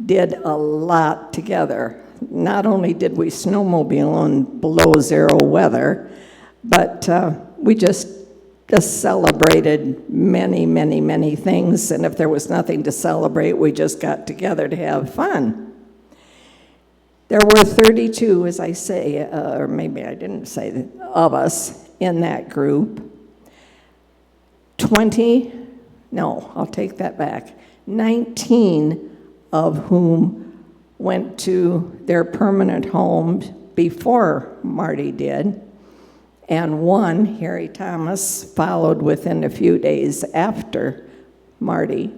did a lot together. Not only did we snowmobile in below zero weather, but we just celebrated many, many, many things, and if there was nothing to celebrate, we just got together to have fun. There were 32, as I say, or maybe I didn't say, of us in that group. 19 of whom went to their permanent homes before Marty did, and one, Harry Thomas, followed within a few days after Marty.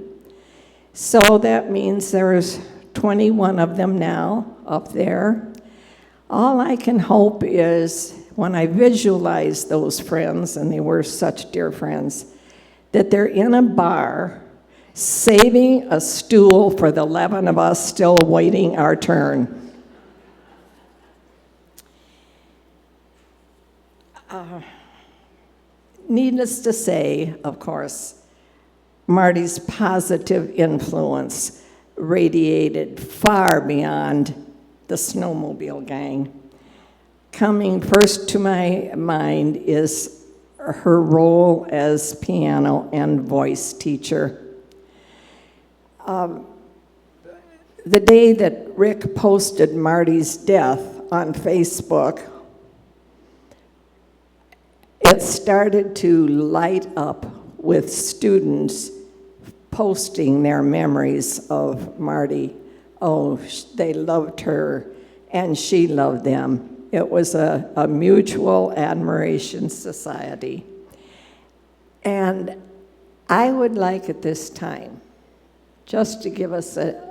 So that means there's 21 of them now up there. All I can hope is when I visualize those friends, and they were such dear friends, that they're in a bar saving a stool for the 11 of us still waiting our turn. Needless to say, of course, Marty's positive influence radiated far beyond the snowmobile gang. Coming first to my mind is her role as piano and voice teacher. The day that Rick posted Marty's death on Facebook, it started to light up with students posting their memories of Marty. Oh, they loved her, and she loved them. It was a mutual admiration society. And I would like at this time, just to give us a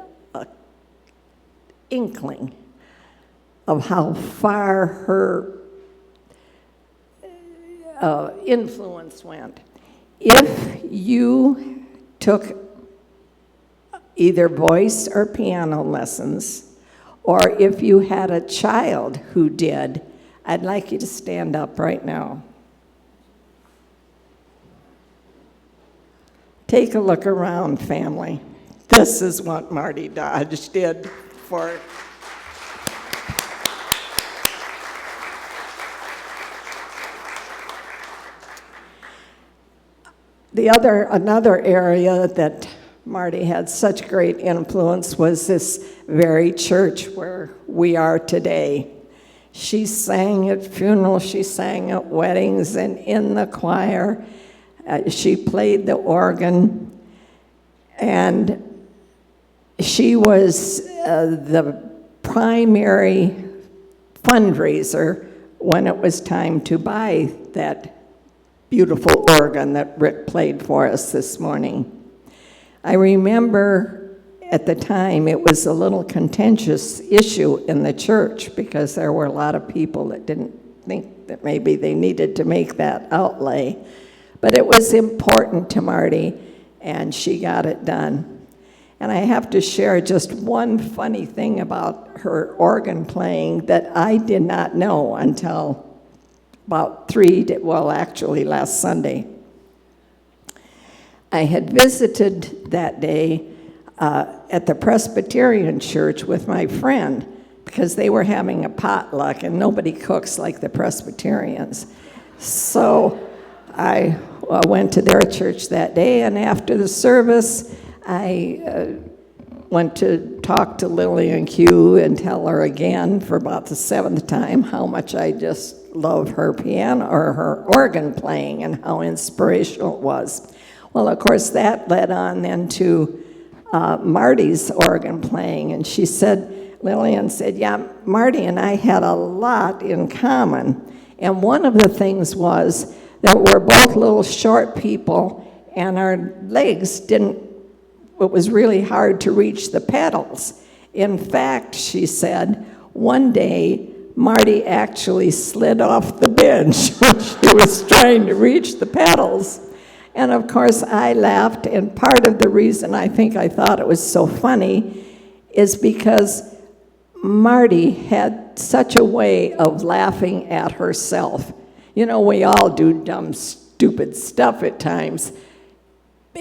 inkling of how far her influence went. If you took either voice or piano lessons, or if you had a child who did, I'd like you to stand up right now. Take a look around, family. This is what Marty Dodge did for another area that Marty had such great influence was this very church where we are today. She sang at funerals, she sang at weddings, and in the choir. She played the organ, and she was the primary fundraiser when it was time to buy that beautiful organ that Rick played for us this morning. I remember at the time it was a little contentious issue in the church because there were a lot of people that didn't think that maybe they needed to make that outlay. But it was important to Marty, and she got it done. And I have to share just one funny thing about her organ playing that I did not know until about actually last Sunday. I had visited that day at the Presbyterian church with my friend because they were having a potluck and nobody cooks like the Presbyterians. So I went to their church that day, and after the service, I went to talk to Lillian Q and tell her again for about the 7th time how much I just love her piano or her organ playing and how inspirational it was. Well, of course, that led on then to Marty's organ playing, and Lillian said, yeah, Marty and I had a lot in common, and one of the things was that we're both little short people, and our legs it was really hard to reach the pedals. In fact, she said, one day, Marty actually slid off the bench when she was trying to reach the pedals. And of course, I laughed, and part of the reason I thought it was so funny is because Marty had such a way of laughing at herself. You know, we all do dumb, stupid stuff at times.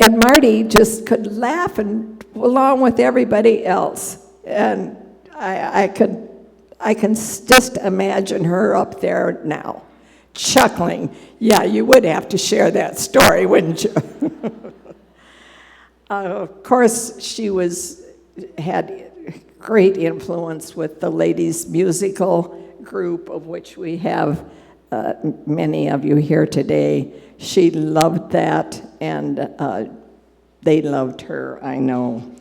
And Marty just could laugh along with everybody else. And I can just imagine her up there now, chuckling. Yeah, you would have to share that story, wouldn't you? Of course, she had great influence with the ladies' musical group, of which we have many of you here today. She loved that, and they loved her, I know.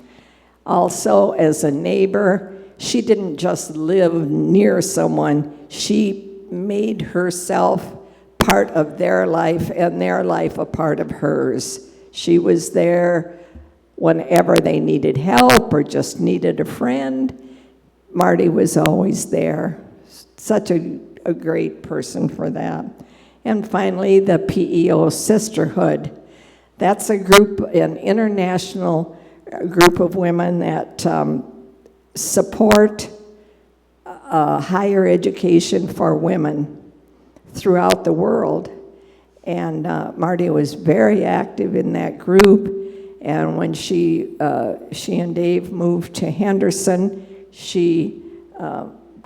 Also, as a neighbor, she didn't just live near someone, she made herself part of their life and their life a part of hers. She was there whenever they needed help or just needed a friend. Marty was always there. Such a great person for that. And finally, the PEO Sisterhood. That's a group, an international group of women that support higher education for women throughout the world. And Marty was very active in that group. And when she and Dave moved to Henderson, she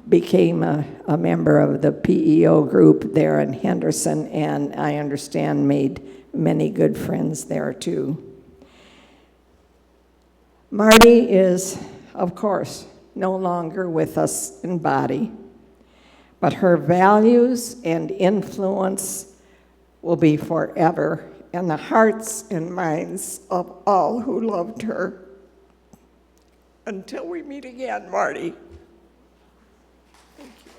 became a member of the PEO group there in Henderson, and I understand made many good friends there too. Marty is, of course, no longer with us in body, but her values and influence will be forever in the hearts and minds of all who loved her. Until we meet again, Marty. Thank you.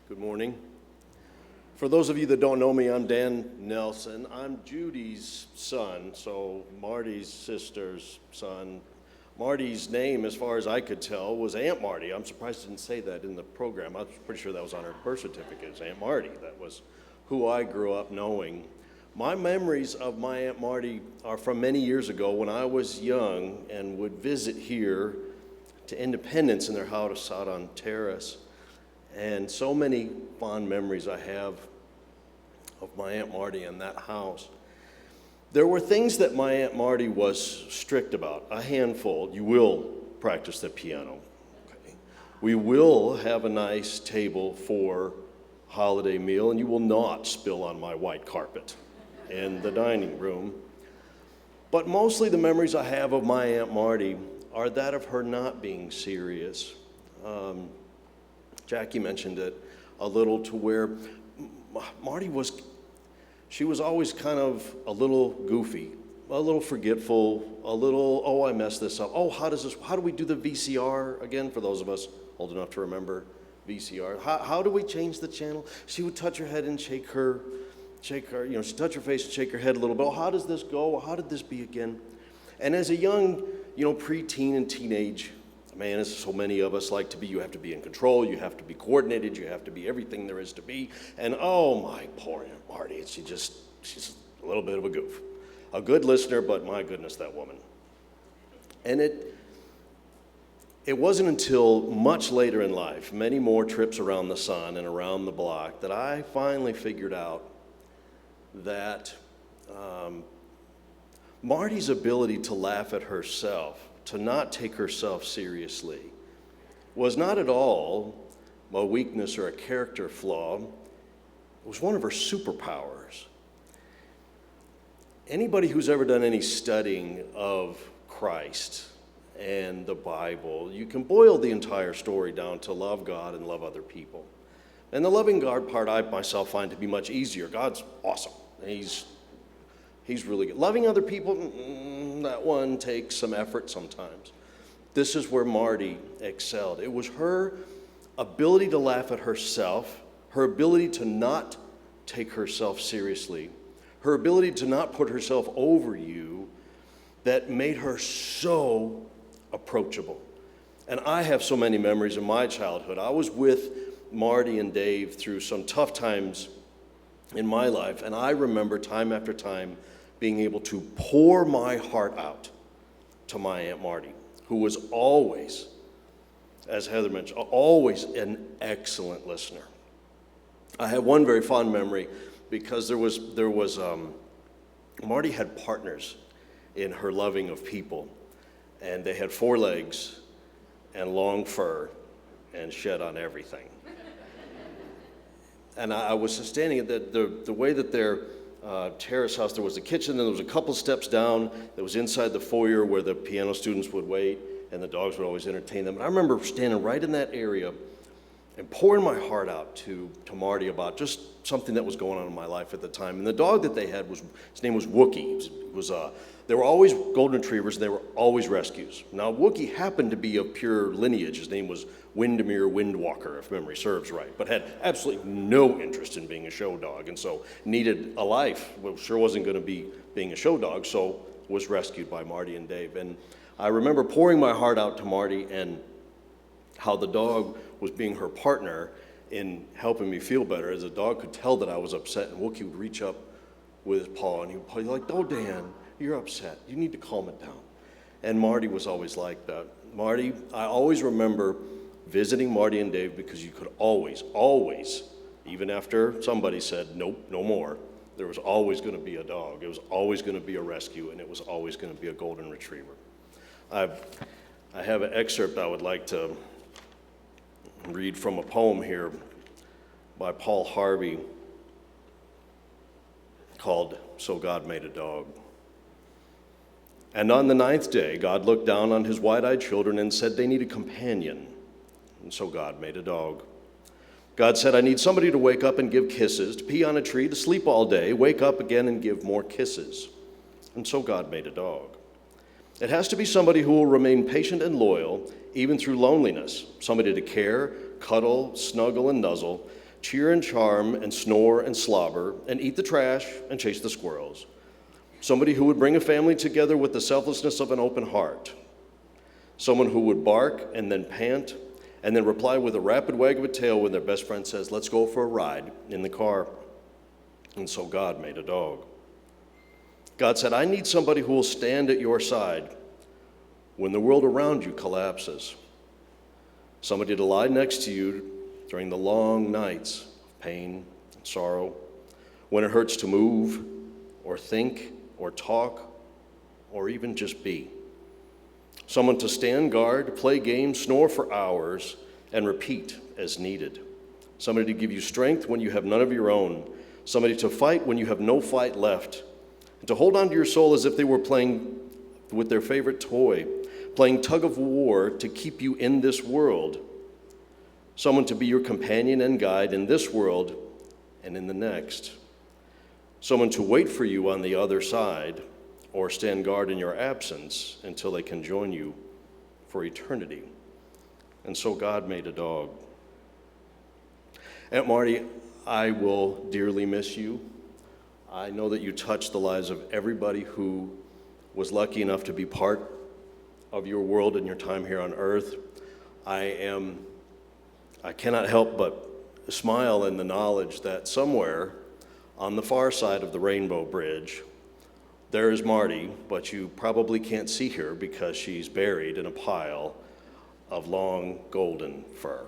Good morning. For those of you that don't know me, I'm Dan Nelson. I'm Judy's son, so Marty's sister's son. Marty's name, as far as I could tell, was Aunt Marty. I'm surprised I didn't say that in the program. I was pretty sure that was on her birth certificate. It's Aunt Marty. That was who I grew up knowing. My memories of my Aunt Marty are from many years ago when I was young and would visit here to Independence in their house out on Terrace. And so many fond memories I have of my Aunt Marty in that house. There were things that my Aunt Marty was strict about, a handful. You will practice the piano. Okay. We will have a nice table for holiday meal, and you will not spill on my white carpet in the dining room. But mostly the memories I have of my Aunt Marty are that of her not being serious. Jackie mentioned it a little, to where Marty was always kind of a little goofy, a little forgetful, a little, oh, I messed this up. Oh, how do we do the VCR again, for those of us old enough to remember VCR? How do we change the channel? She would touch her head and shake her, she'd touch her face and shake her head a little bit. Oh, how does this go? How did this be again? And as a young, preteen and teenage man, as so many of us like to be, you have to be in control, you have to be coordinated, you have to be everything there is to be. And oh, my poor Aunt Marty, she's a little bit of a goof. A good listener, but my goodness, that woman. And it wasn't until much later in life, many more trips around the sun and around the block, that I finally figured out that Marty's ability to laugh at herself, to not take herself seriously, was not at all a weakness or a character flaw. It was one of her superpowers. Anybody who's ever done any studying of Christ and the Bible, you can boil the entire story down to love God and love other people. And the loving God part I myself find to be much easier. God's awesome. He's really good. Loving other people, that one takes some effort sometimes. This is where Marty excelled. It was her ability to laugh at herself, her ability to not take herself seriously, her ability to not put herself over you, that made her so approachable. And I have so many memories of my childhood. I was with Marty and Dave through some tough times in my life, and I remember time after time being able to pour my heart out to my Aunt Marty, who was always, as Heather mentioned, always an excellent listener. I have one very fond memory because Marty had partners in her loving of people, and they had 4 legs and long fur and shed on everything. And I was standing at the way that their terrace house, there was a kitchen, and there was a couple steps down that was inside the foyer where the piano students would wait, and the dogs would always entertain them. And I remember standing right in that area and pouring my heart out to Marty about just something that was going on in my life at the time. And the dog that they had his name was Wookie. They were always golden retrievers, and they were always rescues. Now, Wookie happened to be of pure lineage. His name was Windermere Windwalker, if memory serves right, but had absolutely no interest in being a show dog, and so needed a life. Well, sure wasn't going to be being a show dog, so was rescued by Marty and Dave. And I remember pouring my heart out to Marty and how the dog was being her partner in helping me feel better, as the dog could tell that I was upset, and Wookie would reach up with his paw, and he would be like, "Oh, Dan, you're upset. You need to calm it down." And Marty was always like that. Marty, I always remember visiting Marty and Dave because you could always, even after somebody said, "Nope, no more," there was always going to be a dog. It was always going to be a rescue, and it was always going to be a golden retriever. I have an excerpt I would like to read from a poem here by Paul Harvey called "So God Made a Dog." "And on the 9th day, God looked down on his wide-eyed children and said they need a companion. And so God made a dog. God said, I need somebody to wake up and give kisses, to pee on a tree, to sleep all day, wake up again and give more kisses. And so God made a dog. It has to be somebody who will remain patient and loyal, even through loneliness, somebody to care, cuddle, snuggle, and nuzzle, cheer and charm, and snore and slobber, and eat the trash and chase the squirrels. Somebody who would bring a family together with the selflessness of an open heart. Someone who would bark and then pant, and then reply with a rapid wag of a tail when their best friend says, let's go for a ride in the car. And so God made a dog. God said, I need somebody who will stand at your side when the world around you collapses. Somebody to lie next to you during the long nights of pain and sorrow, when it hurts to move or think or talk or even just be. Someone to stand guard, play games, snore for hours, and repeat as needed. Somebody to give you strength when you have none of your own. Somebody to fight when you have no fight left. And to hold on to your soul as if they were playing with their favorite toy, playing tug of war to keep you in this world. Someone to be your companion and guide in this world and in the next. Someone to wait for you on the other side, or stand guard in your absence until they can join you for eternity. And so God made a dog. Aunt Marty, I will dearly miss you. I know that you touched the lives of everybody who was lucky enough to be part of your world and your time here on earth. I cannot help but smile in the knowledge that somewhere on the far side of the Rainbow Bridge, there is Marty, but you probably can't see her because she's buried in a pile of long golden fur.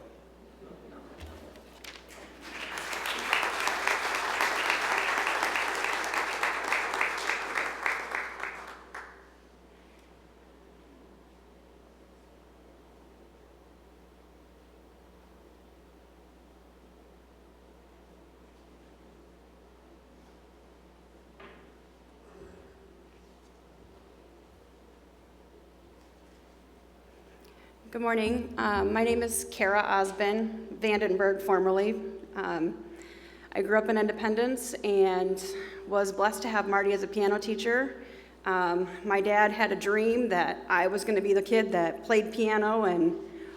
Good morning. My name is Kara Osben Vandenberg, formerly. I grew up in Independence and was blessed to have Marty as a piano teacher. My dad had a dream that I was going to be the kid that played piano and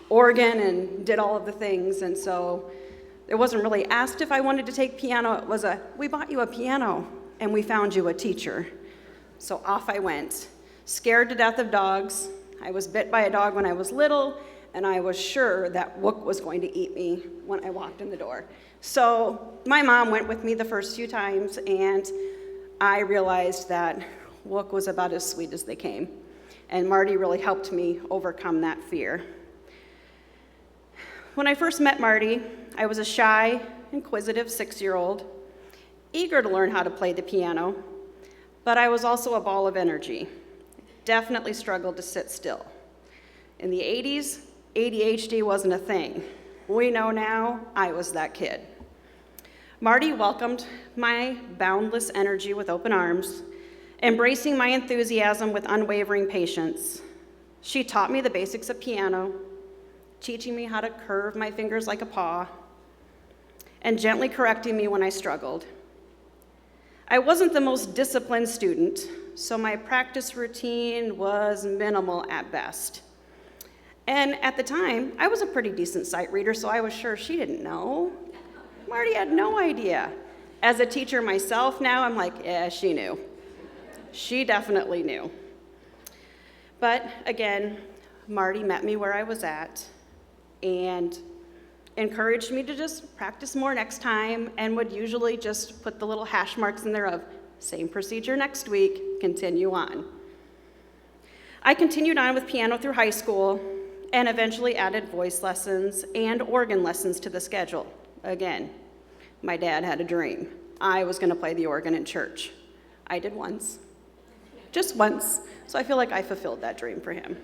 organ and did all of the things, and so it wasn't really asked if I wanted to take piano. It was we bought you a piano and we found you a teacher. So off I went, scared to death of dogs. I was bit by a dog when I was little, and I was sure that Wook was going to eat me when I walked in the door. So my mom went with me the first few times, and I realized that Wook was about as sweet as they came. And Marty really helped me overcome that fear. When I first met Marty, I was a shy, inquisitive 6-year-old, eager to learn how to play the piano, but I was also a ball of energy. Definitely struggled to sit still. In the 80s, ADHD wasn't a thing. We know now I was that kid. Marty welcomed my boundless energy with open arms, embracing my enthusiasm with unwavering patience. She taught me the basics of piano, teaching me how to curve my fingers like a paw, and gently correcting me when I struggled. I wasn't the most disciplined student, so my practice routine was minimal at best. And at the time, I was a pretty decent sight reader, so I was sure she didn't know. Marty had no idea. As a teacher myself now, I'm like, yeah, she knew. She definitely knew. But again, Marty met me where I was at and encouraged me to just practice more next time, and would usually just put the little hash marks in there of same procedure next week, continue on. I continued on with piano through high school and eventually added voice lessons and organ lessons to the schedule. Again, my dad had a dream. I was going to play the organ in church. I did once, just once, so I feel like I fulfilled that dream for him.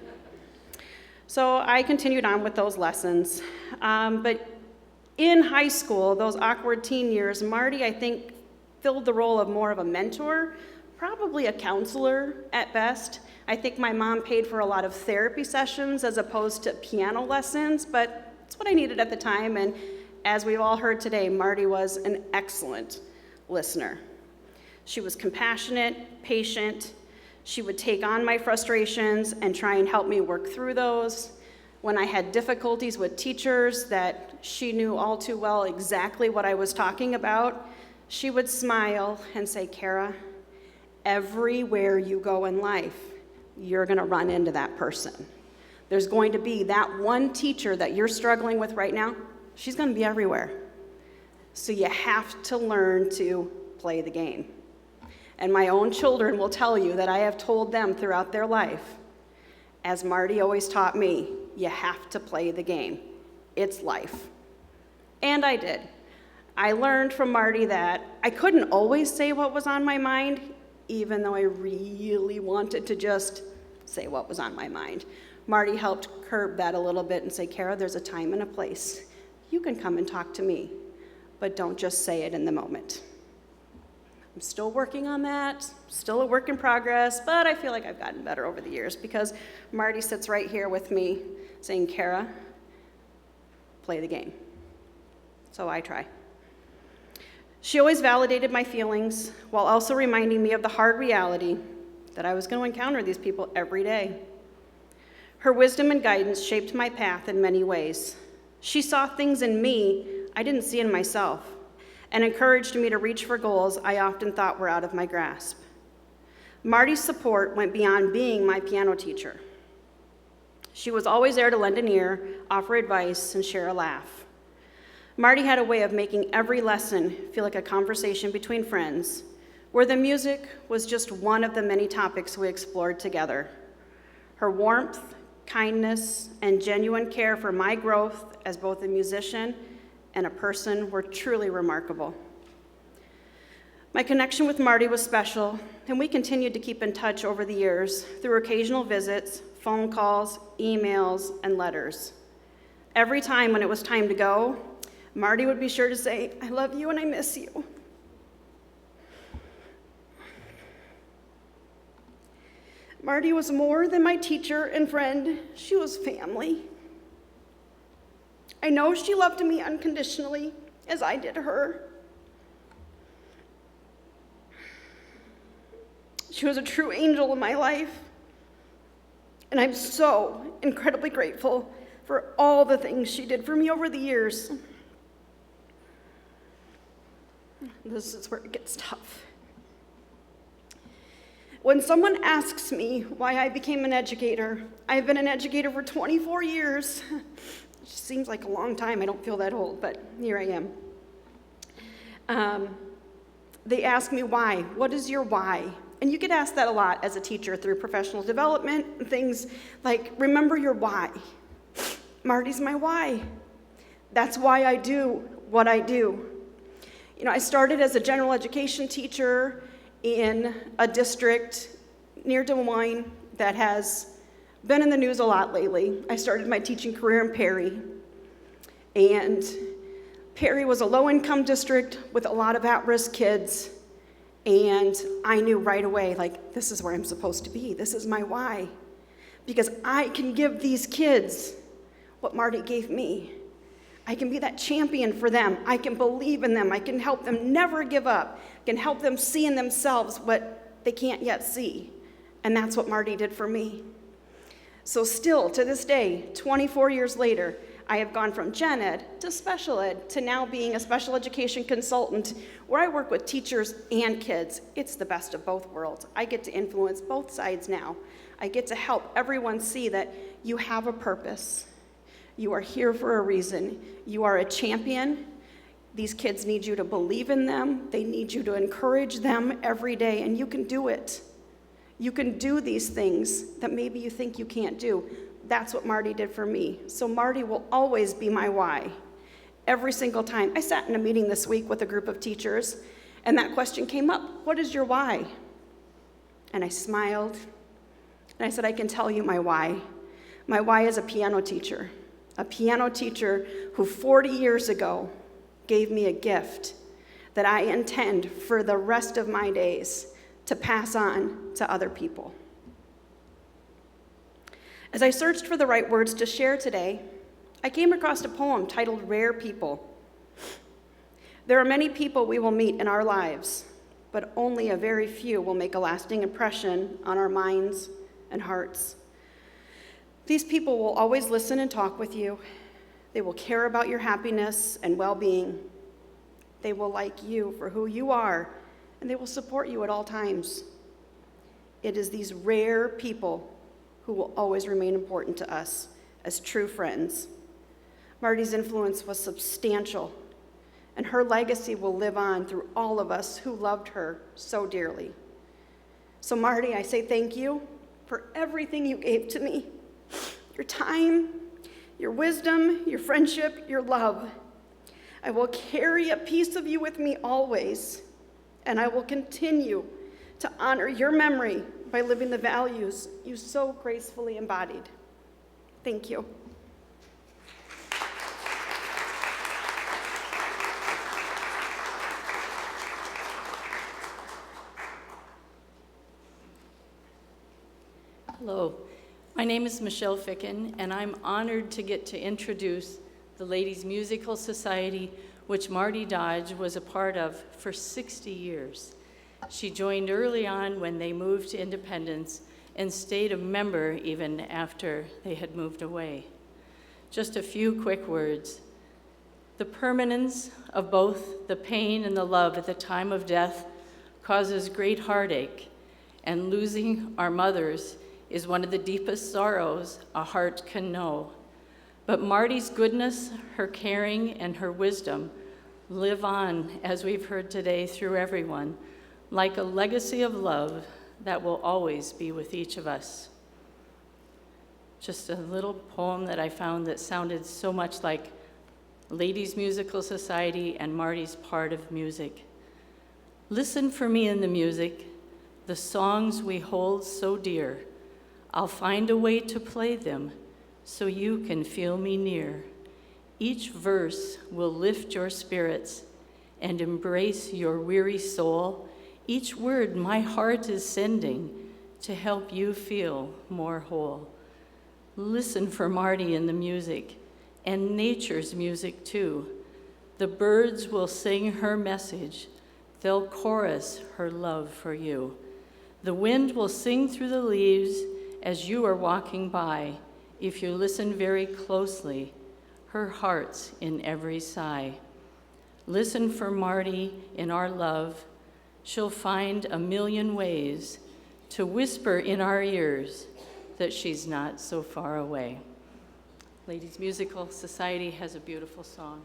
So I continued on with those lessons. But in high school, those awkward teen years, Marty, I think, filled the role of more of a mentor, probably a counselor at best. I think my mom paid for a lot of therapy sessions as opposed to piano lessons, but it's what I needed at the time. And as we've all heard today, Marty was an excellent listener. She was compassionate, patient. She would take on my frustrations and try and help me work through those. When I had difficulties with teachers that she knew all too well exactly what I was talking about, she would smile and say, Kara, everywhere you go in life, you're going to run into that person. There's going to be that one teacher that you're struggling with right now. She's going to be everywhere. So you have to learn to play the game. And my own children will tell you that I have told them throughout their life, as Marty always taught me, you have to play the game. It's life. And I did. I learned from Marty that I couldn't always say what was on my mind, even though I really wanted to just say what was on my mind. Marty helped curb that a little bit and say, Kara, there's a time and a place. You can come and talk to me, but don't just say it in the moment. I'm still working on that, still a work in progress, but I feel like I've gotten better over the years because Marty sits right here with me saying, Kara, play the game. So I try. She always validated my feelings while also reminding me of the hard reality that I was going to encounter these people every day. Her wisdom and guidance shaped my path in many ways. She saw things in me I didn't see in myself, and encouraged me to reach for goals I often thought were out of my grasp. Marty's support went beyond being my piano teacher. She was always there to lend an ear, offer advice, and share a laugh. Marty had a way of making every lesson feel like a conversation between friends, where the music was just one of the many topics we explored together. Her warmth, kindness, and genuine care for my growth as both a musician and a person were truly remarkable. My connection with Marty was special, and we continued to keep in touch over the years through occasional visits, phone calls, emails, and letters. Every time when it was time to go, Marty would be sure to say, I love you and I miss you. Marty was more than my teacher and friend. She was family. I know she loved me unconditionally, as I did her. She was a true angel in my life, and I'm so incredibly grateful for all the things she did for me over the years. This is where it gets tough. When someone asks me why I became an educator, I've been an educator for 24 years. It just seems like a long time. I don't feel that old, but here I am. They ask me why. What is your why? And you get asked that a lot as a teacher through professional development and things like, remember your why. Marty's my why. That's why I do what I do. You know, I started as a general education teacher in a district near Des Moines that has been in the news a lot lately. I started my teaching career in Perry. And Perry was a low-income district with a lot of at-risk kids. And I knew right away, like, this is where I'm supposed to be. This is my why. Because I can give these kids what Marty gave me. I can be that champion for them. I can believe in them. I can help them never give up. I can help them see in themselves what they can't yet see. And that's what Marty did for me. So still, to this day, 24 years later, I have gone from gen ed to special ed to now being a special education consultant where I work with teachers and kids. It's the best of both worlds. I get to influence both sides now. I get to help everyone see that you have a purpose. You are here for a reason. You are a champion. These kids need you to believe in them. They need you to encourage them every day, and you can do it. You can do these things that maybe you think you can't do. That's what Marty did for me. So Marty will always be my why. Every single time. I sat in a meeting this week with a group of teachers, and that question came up. What is your why? And I smiled, and I said, I can tell you my why. My why is a piano teacher who 40 years ago gave me a gift that I intend for the rest of my days to pass on to other people. As I searched for the right words to share today, I came across a poem titled Rare People. There are many people we will meet in our lives, but only a very few will make a lasting impression on our minds and hearts. These people will always listen and talk with you. They will care about your happiness and well-being. They will like you for who you are, and they will support you at all times. It is these rare people who will always remain important to us as true friends. Marty's influence was substantial, and her legacy will live on through all of us who loved her so dearly. So Marty, I say thank you for everything you gave to me. Your time, your wisdom, your friendship, your love. I will carry a piece of you with me always, and I will continue to honor your memory by living the values you so gracefully embodied. Thank you. Hello, my name is Michelle Ficken, and I'm honored to get to introduce the Ladies Musical Society, which Marty Dodge was a part of for 60 years. She joined early on when they moved to Independence and stayed a member even after they had moved away. Just a few quick words. The permanence of both the pain and the love at the time of death causes great heartache, and losing our mothers is one of the deepest sorrows a heart can know. But Marty's goodness, her caring, and her wisdom live on, as we've heard today, through everyone, like a legacy of love that will always be with each of us. Just a little poem that I found that sounded so much like Ladies Musical Society and Marty's part of music. Listen for me in the music, the songs we hold so dear. I'll find a way to play them so you can feel me near. Each verse will lift your spirits and embrace your weary soul. Each word my heart is sending to help you feel more whole. Listen for Marty in the music and nature's music too. The birds will sing her message. They'll chorus her love for you. The wind will sing through the leaves as you are walking by. If you listen very closely, her heart's in every sigh. Listen for Marty in our love. She'll find a million ways to whisper in our ears that she's not so far away. Ladies Musical Society has a beautiful song.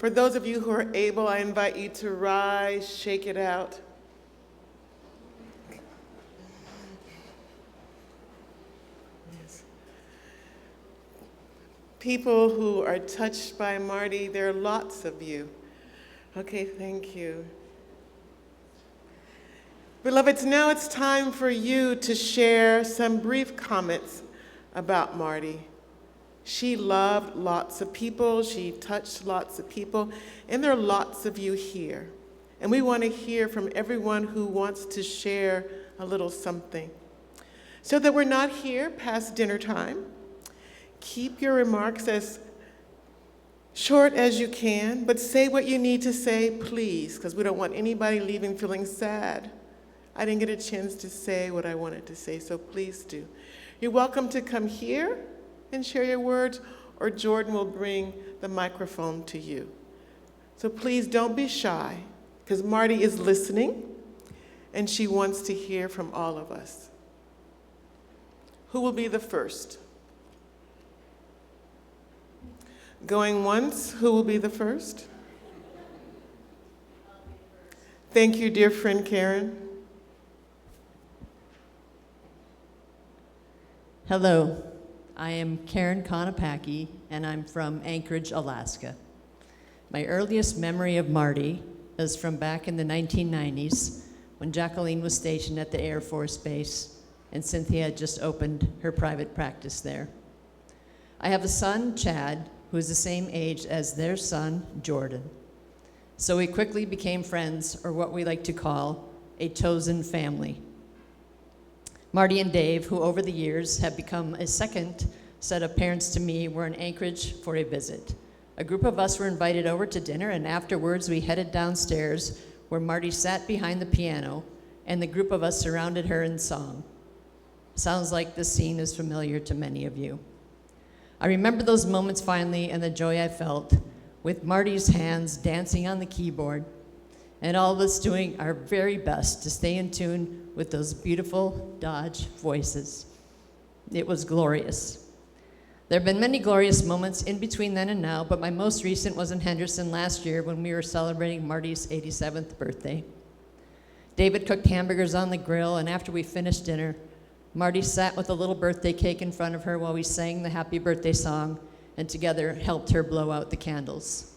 For those of you who are able, I invite you to rise, shake it out. Yes. People who are touched by Marty, there are lots of you. Okay, thank you. Beloveds, now it's time for you to share some brief comments about Marty. She loved lots of people, she touched lots of people, and there are lots of you here. And we want to hear from everyone who wants to share a little something. So that we're not here past dinner time, keep your remarks as short as you can, but say what you need to say, please, because we don't want anybody leaving feeling sad. I didn't get a chance to say what I wanted to say, so please do. You're welcome to come here and share your words, or Jordan will bring the microphone to you. So please don't be shy, because Marty is listening, and she wants to hear from all of us. Who will be the first? Going once, who will be the first? Thank you, dear friend Karen. Hello, I am Karen Konopacki, and I'm from Anchorage, Alaska. My earliest memory of Marty is from back in the 1990s when Jacqueline was stationed at the Air Force Base and Cynthia had just opened her private practice there. I have a son, Chad, who is the same age as their son, Jordan. So we quickly became friends, or what we like to call a chosen family. Marty and Dave, who over the years have become a second set of parents to me, were in Anchorage for a visit. A group of us were invited over to dinner, and afterwards we headed downstairs where Marty sat behind the piano, and the group of us surrounded her and sung. Sounds like this scene is familiar to many of you. I remember those moments finally and the joy I felt with Marty's hands dancing on the keyboard and all of us doing our very best to stay in tune with those beautiful Dodge voices. It was glorious. There have been many glorious moments in between then and now, but my most recent was in Henderson last year when we were celebrating Marty's 87th birthday. David cooked hamburgers on the grill, and after we finished dinner, Marty sat with a little birthday cake in front of her while we sang the happy birthday song and together helped her blow out the candles.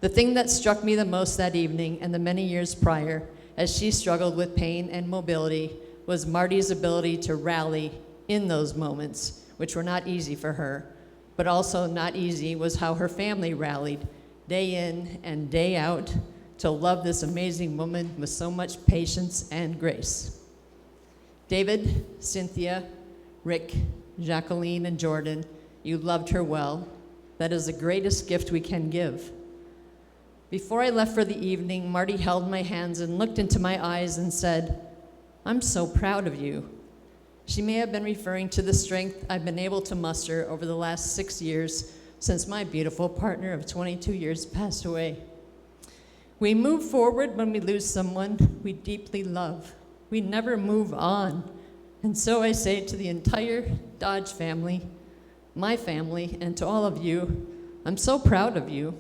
The thing that struck me the most that evening and the many years prior, as she struggled with pain and mobility, was Marty's ability to rally in those moments, which were not easy for her, but also not easy was how her family rallied day in and day out to love this amazing woman with so much patience and grace. David, Cynthia, Rick, Jacqueline, and Jordan, you loved her well. That is the greatest gift we can give. Before I left for the evening, Marty held my hands and looked into my eyes and said, "I'm so proud of you." She may have been referring to the strength I've been able to muster over the last 6 years since my beautiful partner of 22 years passed away. We move forward when we lose someone we deeply love. We never move on. And so I say to the entire Dodge family, my family, and to all of you, I'm so proud of you.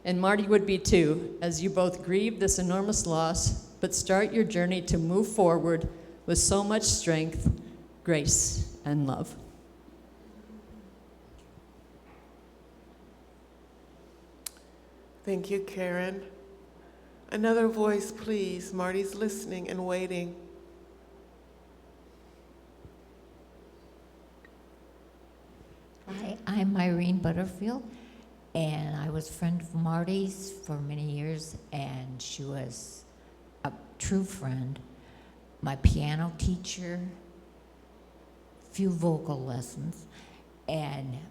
And Marty would be too, as you both grieve this enormous loss, but start your journey to move forward with so much strength, grace, and love. Thank you, Karen. Another voice, please. Marty's listening and waiting. Hi, I'm Irene Butterfield, and I was a friend of Marty's for many years, and she was a true friend, my piano teacher, few vocal lessons,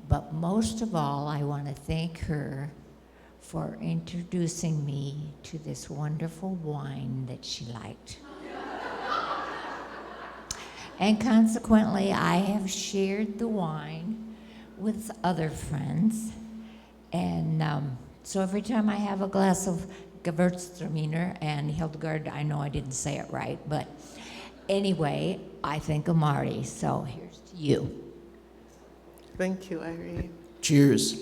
but most of all, I want to thank her for introducing me to this wonderful wine that she liked. And consequently, I have shared the wine with other friends. And so every time I have a glass of Gewürztraminer, and Hildegard, I know I didn't say it right, but anyway, I think of Marty. So here's to you. Thank you, Irene. Cheers.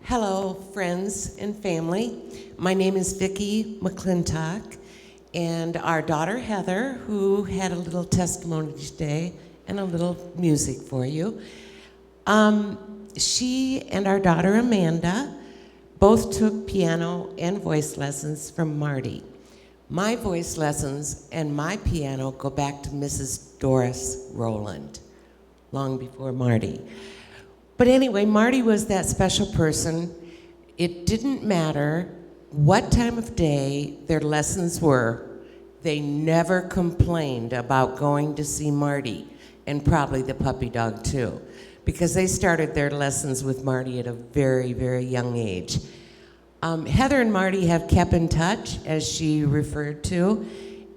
Hello, friends and family. My name is Vicki McClintock, and our daughter Heather, who had a little testimony today and a little music for you. She and our daughter Amanda both took piano and voice lessons from Marty. My voice lessons and my piano go back to Mrs. Doris Rowland, long before Marty. But anyway, Marty was that special person. It didn't matter what time of day their lessons were, they never complained about going to see Marty, and probably the puppy dog too, because they started their lessons with Marty at a very, very young age. Heather and Marty have kept in touch, as she referred to,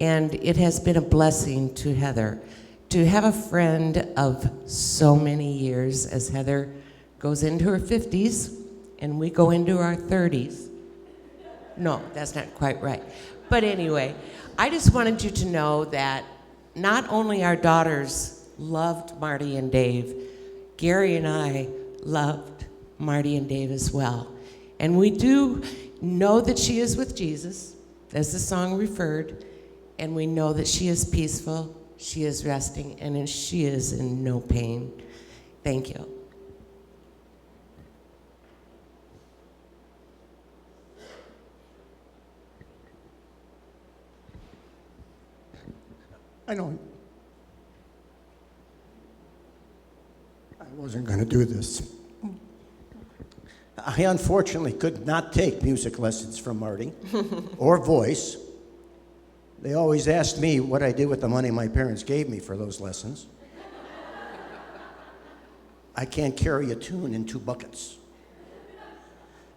and it has been a blessing to Heather to have a friend of so many years, as Heather goes into her 50s and we go into our 30s. No, that's not quite right. But anyway, I just wanted you to know that not only our daughters loved Marty and Dave, Gary and I loved Marty and Dave as well. And we do know that she is with Jesus, as the song referred, and we know that she is peaceful, she is resting, and she is in no pain. Thank you. I wasn't going to do this. I unfortunately could not take music lessons from Marty or voice. They always asked me what I did with the money my parents gave me for those lessons. I can't carry a tune in 2 buckets.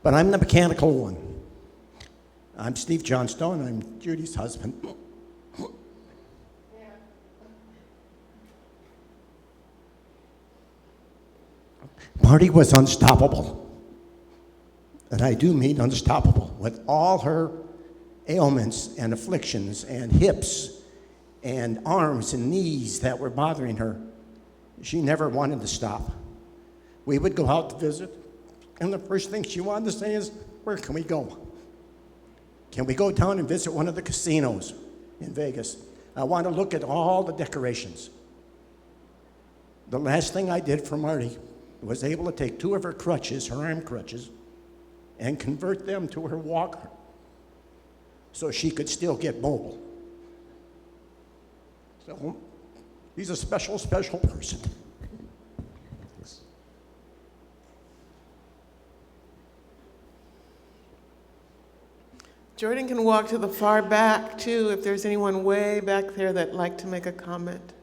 But I'm the mechanical one. I'm Steve Johnstone. I'm Judy's husband. Marty was unstoppable. And I do mean unstoppable. With all her ailments and afflictions and hips and arms and knees that were bothering her, she never wanted to stop. We would go out to visit, and the first thing she wanted to say is, where can we go? Can we go down and visit one of the casinos in Vegas? I want to look at all the decorations. The last thing I did for Marty was able to take 2 of her crutches, her arm crutches, and convert them to her walker so she could still get mobile. So he's a special, special person. Jordan can walk to the far back, too, if there's anyone way back there that'd like to make a comment.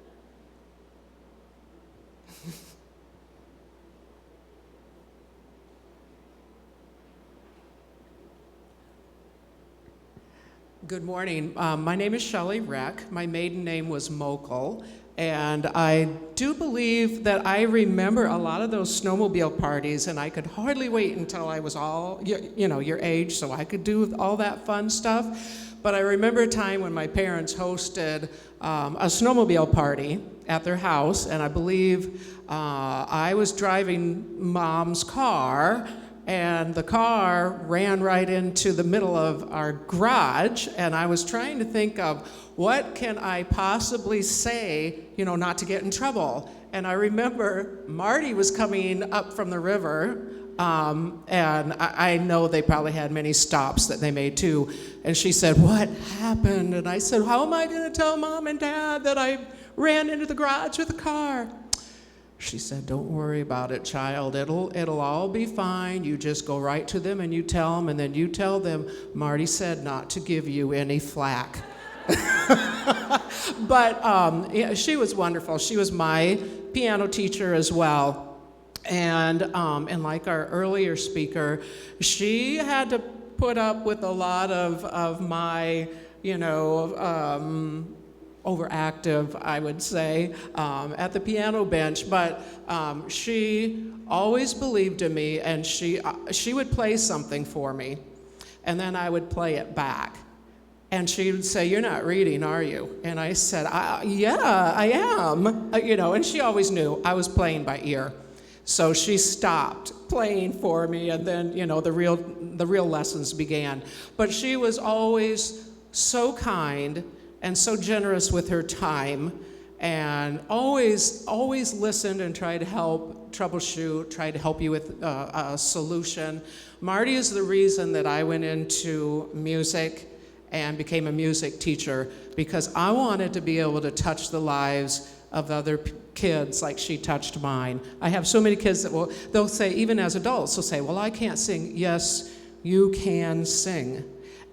Good morning. My name is Shelley Reck. My maiden name was Mokel, and I do believe that I remember a lot of those snowmobile parties, and I could hardly wait until I was all, your age, so I could do all that fun stuff. But I remember a time when my parents hosted a snowmobile party at their house, and I believe I was driving Mom's car, and the car ran right into the middle of our garage, and I was trying to think of what can I possibly say, not to get in trouble. And I remember Marty was coming up from the river, and I know they probably had many stops that they made too. And she said, "What happened?" And I said, "How am I going to tell Mom and Dad that I ran into the garage with a car?" She said, "Don't worry about it, child. It'll all be fine. You just go right to them and you tell them, and then you tell them Marty said not to give you any flack." But yeah, she was wonderful. She was my piano teacher as well. And like our earlier speaker, she had to put up with a lot of my, overactive, I would say, at the piano bench, but she always believed in me, and she would play something for me, and then I would play it back. And she would say, "You're not reading, are you?" And I said, "Yeah, I am." And she always knew I was playing by ear. So she stopped playing for me, and then, the real lessons began. But she was always so kind and so generous with her time, and always listened and tried to help troubleshoot, tried to help you with a solution. Marty is the reason that I went into music and became a music teacher, because I wanted to be able to touch the lives of other kids like she touched mine. I have so many kids that they'll say, even as adults, they'll say, well, I can't sing. Yes, you can sing.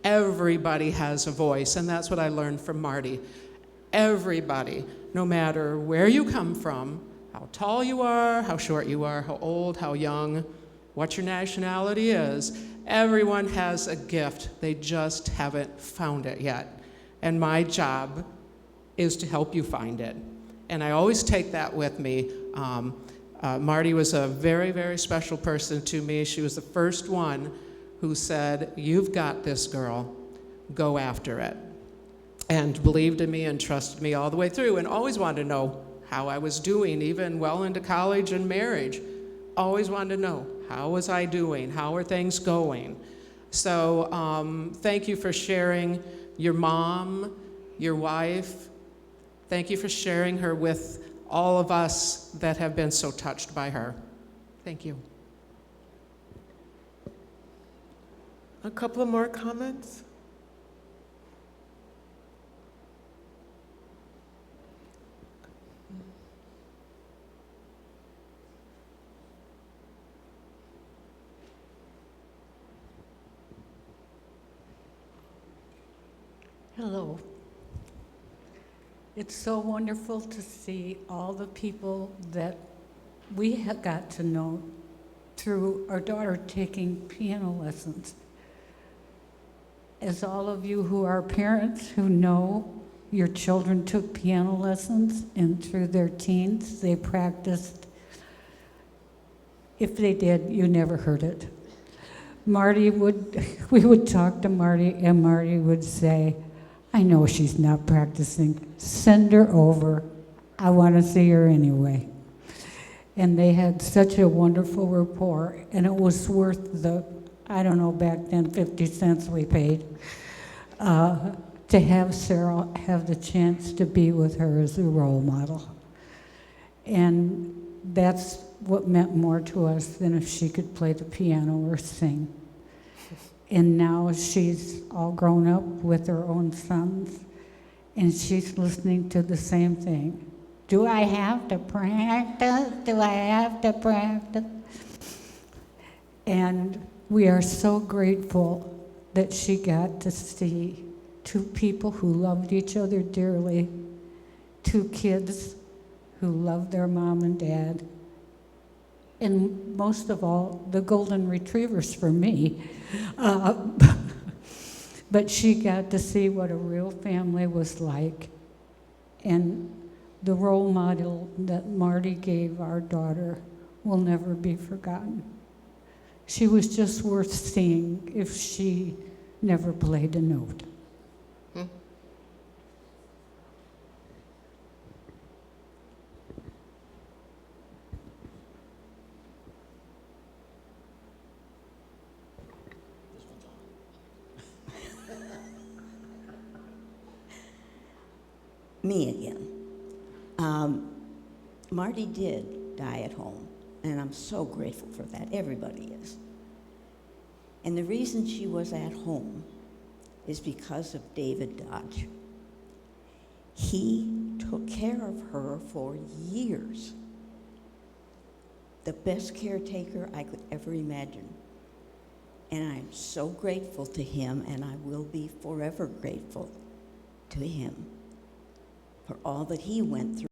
Everybody has a voice, and that's what I learned from Marty. Everybody, no matter where you come from, how tall you are, how short you are, how old, how young, what your nationality is, everyone has a gift. They just haven't found it yet. And my job is to help you find it. And I always take that with me. Marty was a very, very special person to me. She was the first one who said, you've got this, girl, go after it. And believed in me and trusted me all the way through, and always wanted to know how I was doing, even well into college and marriage. Always wanted to know, how was I doing? How are things going? So thank you for sharing your mom, your wife. Thank you for sharing her with all of us that have been so touched by her. Thank you. A couple of more comments? Hello. It's so wonderful to see all the people that we have got to know through our daughter taking piano lessons. As all of you who are parents who know your children took piano lessons and through their teens they practiced, if they did, you never heard it. We would talk to Marty, and Marty would say, I know she's not practicing. Send her over. I want to see her anyway. And they had such a wonderful rapport, and it was worth the, I don't know, back then, 50 cents we paid to have Sarah have the chance to be with her as a role model. And that's what meant more to us than if she could play the piano or sing. And now she's all grown up with her own sons, and she's listening to the same thing. Do I have to practice? Do I have to practice? And we are so grateful that she got to see two people who loved each other dearly, two kids who loved their mom and dad, and most of all, the golden retrievers for me. But she got to see what a real family was like. And the role model that Marty gave our daughter will never be forgotten. She was just worth seeing if she never played a note. Me again. Marty did die at home, and I'm so grateful for that. Everybody is. And the reason she was at home is because of David Dodge. He took care of her for years. The best caretaker I could ever imagine. And I'm so grateful to him, and I will be forever grateful to him for all that he went through.